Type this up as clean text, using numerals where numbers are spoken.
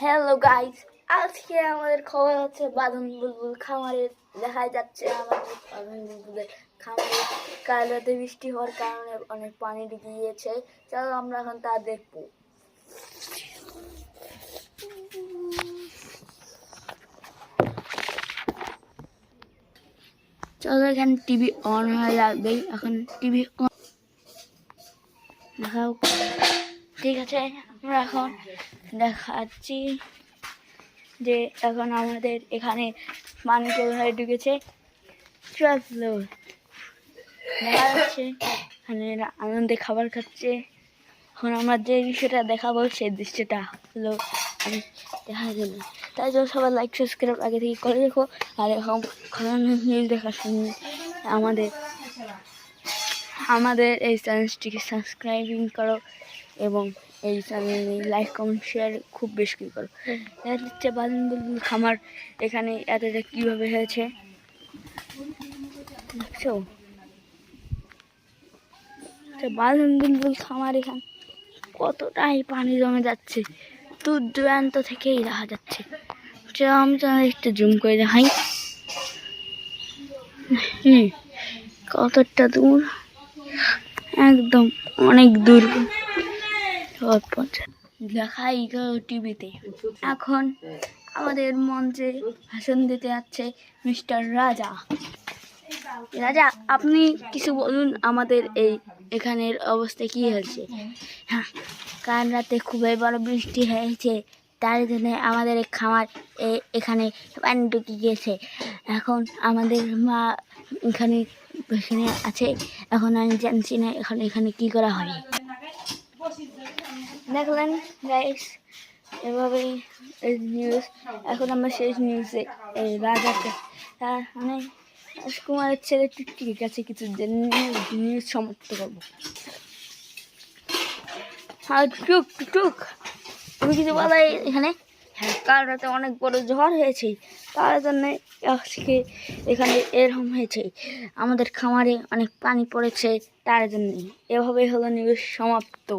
Hello guys, আজকে আমাদের খবর হচ্ছে বাঁধন বুলবুল খামারে দেখা যাচ্ছে। আমাদের বাঁধন বুলবুলের খামারে কাল রাতে বৃষ্টি হওয়ার কারণে অনেক পানি ঢুকে গিয়েছে। চলো আমরা এখন তা দেখবো। চলো এখানে টিভি অন হয়ে যাবে। এখন টিভি অন দেখাও, ঠিক আছে। আমরা এখন দেখাচ্ছি যে এখন আমাদের এখানে পানি হয়ে ঢুকেছে। চলো দেখা যাচ্ছে এখানে আনন্দে খাবার খাচ্ছে। এখন আমরা যে দৃশ্যটা দেখাবো সেই দৃশ্যটা হলো আমি দেখার জন্য। তাই জন্য সবাই লাইক সাবস্ক্রাইব আগে থেকে করে রেখো। আর এখন নিউজ দেখার জন্য আমাদের এই চ্যানেলটিকে সাবস্ক্রাইবিং করো এবং এই চ্যানেলে লাইক কমেন্ট শেয়ার খুব বেশি করো। দেখা যাচ্ছে বাঁধন বুলবুল খামার এখানে এতটা কীভাবে হয়েছে দেখছো। বাঁধন বুলবুল খামার এখানে কতটাই পানি জমে যাচ্ছে, দূর দূরান্ত থেকেই দেখা যাচ্ছে। আমি একটু জুম করে দেখাই, কতটা দূর, একদম অনেক দূর দেখাই টিভিতে। এখন আমাদের মঞ্চে ভাষণ দিতে যাচ্ছে মিস্টার রাজা। রাজা, আপনি কিছু বলুন, আমাদের এখানের অবস্থা কি হয়েছে? হ্যাঁ, কাল রাতে খুবই বড় বৃষ্টি হয়েছে, তার জন্য আমাদের খামার এখানে পানি ঢুকে গিয়েছে। এখন আমাদের মা এখানে আছে, এখন আমি জানছি না এখানে কি করা হয়। দেখলেন গাইস, এভাবেই নিউজ। এখন আমরা শেষ নিউজে রাজাকে মানে রাজকুমারের ছেলে টিকটিকির কাছে কিছু নিউজ সমাপ্ত করবো। টুক তুমি কিছু বলো এখানে? হ্যাঁ, কাল রাতে অনেক বড় ঝড় হয়েছে, তার জন্য আজকে এখানে এরকম হয়েছে। আমাদের খামারে অনেক পানি পড়েছে, তার জন্য এভাবেই হলো নিউজ সমাপ্ত।